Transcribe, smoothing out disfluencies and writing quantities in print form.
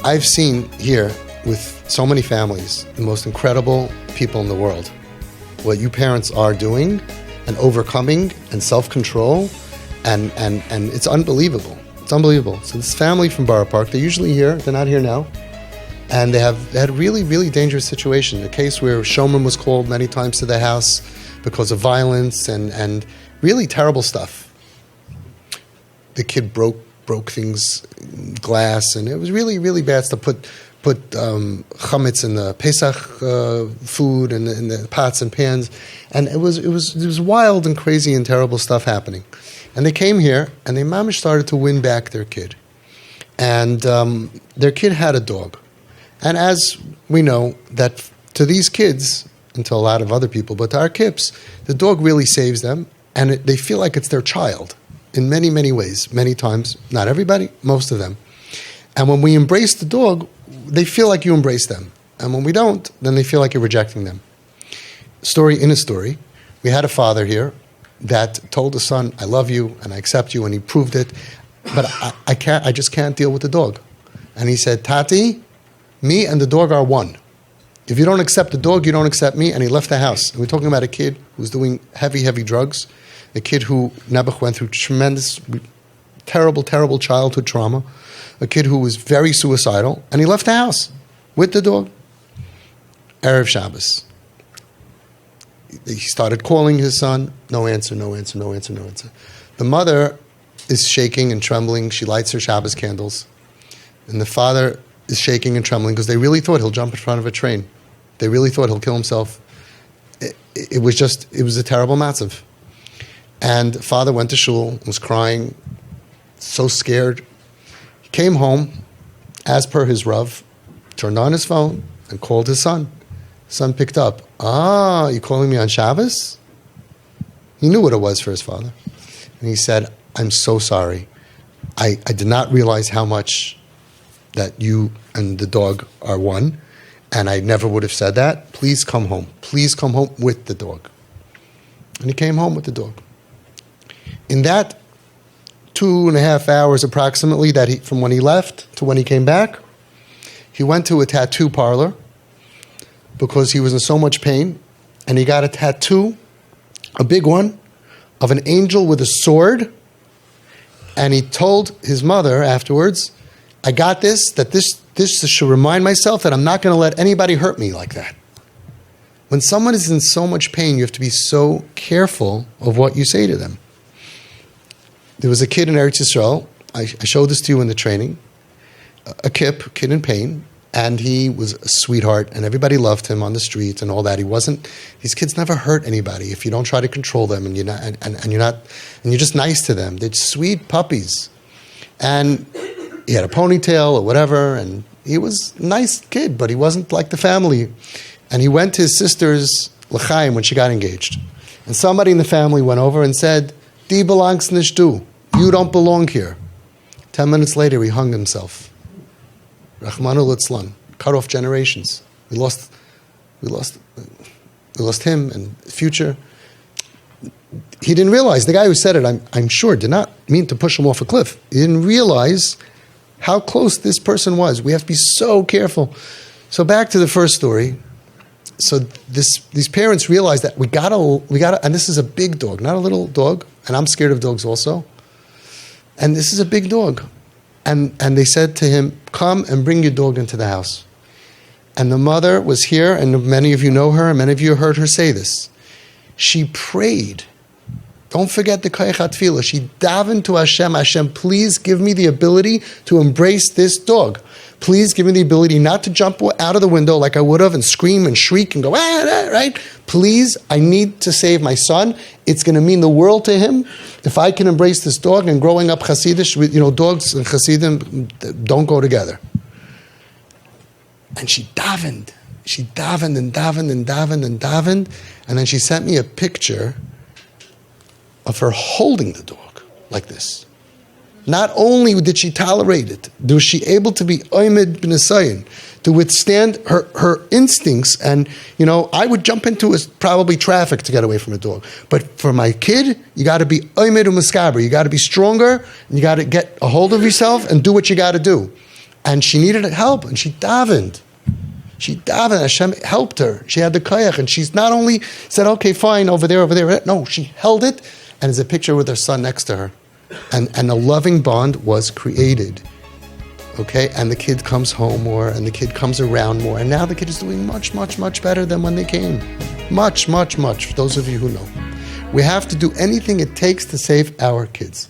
I've seen here with so many families, the most incredible people in the world, what you parents are doing and overcoming and self-control, and it's unbelievable. It's unbelievable. So this family from Borough Park, they're usually here, they're not here now, and they had a really, really dangerous situation. A case where Shomer was called many times to their house because of violence and really terrible stuff. The kid broke things, glass, and it was really, really bad stuff. Put chametz in the Pesach food and in the pots and pans, and it was wild and crazy and terrible stuff happening. And they came here, and they mamish started to win back their kid, and their kid had a dog, and as we know that to these kids, and to a lot of other people, but to our kids, the dog really saves them, and they feel like it's their child in many, many ways, many times. Not everybody, most of them. And when we embrace the dog, they feel like you embrace them. And when we don't, then they feel like you're rejecting them. Story in a story. We had a father here that told the son, I love you and I accept you, and he proved it, but I just can't deal with the dog. And he said, Tati, me and the dog are one. If you don't accept the dog, you don't accept me. And he left the house. And we're talking about a kid who's doing heavy, heavy drugs, a kid who Nebuch went through tremendous, terrible, terrible childhood trauma, a kid who was very suicidal, and he left the house with the dog. Erev Shabbos. He started calling his son, no answer, no answer, no answer, no answer. The mother is shaking and trembling. She lights her Shabbos candles. And the father is shaking and trembling because they really thought he'll jump in front of a train. They really thought he'll kill himself. It was a terrible matzav. And father went to shul, was crying, so scared. He came home, as per his Rav, turned on his phone and called his son. His son picked up. You calling me on Shabbos? He knew what it was for his father. And he said, I'm so sorry. I did not realize how much that you and the dog are one, and I never would have said that. Please come home. Please come home with the dog. And he came home with the dog. In that 2.5 hours approximately from when he left to when he came back, he went to a tattoo parlor because he was in so much pain, and he got a tattoo, a big one, of an angel with a sword, and he told his mother afterwards, I got this should remind myself that I'm not going to let anybody hurt me like that. When someone is in so much pain, you have to be so careful of what you say to them. There was a kid in Eretz Yisrael, I showed this to you in the training, a kid in pain, and he was a sweetheart, and everybody loved him on the streets and all that. These kids never hurt anybody if you don't try to control them and you're just nice to them. They're sweet puppies. And he had a ponytail or whatever, and he was a nice kid, but he wasn't like the family. And he went to his sister's l'chaim when she got engaged. And somebody in the family went over and said, "Die belongs nicht du. You don't belong here." 10 minutes later, he hung himself. Rachmanu litzlan. Cut off generations. We lost him and the future. He didn't realize, the guy who said it, I'm sure, did not mean to push him off a cliff. He didn't realize how close this person was. We have to be so careful. So back to the first story. So these parents realized that we gotta, and this is a big dog, not a little dog, and I'm scared of dogs also. And this is a big dog. And they said to him, come and bring your dog into the house. And the mother was here, and many of you know her, and many of you heard her say this. She prayed. Don't forget the Koyach HaTfilah. She davened to Hashem, Hashem, please give me the ability to embrace this dog. Please give me the ability not to jump out of the window like I would have and scream and shriek and go, right? Please, I need to save my son. It's going to mean the world to him if I can embrace this dog. And growing up Hasidish, dogs and Hasidim don't go together. And she davened. She davened and davened and davened and davened. And then she sent me a picture of her holding the dog like this. Not only did she tolerate it, was she able to be oimed b'nesayin, to withstand her instincts. And, I would jump into probably traffic to get away from a dog. But for my kid, you got to be oimed u'meskaber. You got to be stronger, and you got to get a hold of yourself and do what you got to do. And she needed help, and she davened. She davened, Hashem helped her. She had the koyach, and she's not only said, okay, fine, over there. No, she held it, and there's a picture with her son next to her. And a loving bond was created. Okay, and the kid comes home more, and the kid comes around more, and now the kid is doing much, much, much better than when they came. Much, much, much, for those of you who know. We have to do anything it takes to save our kids.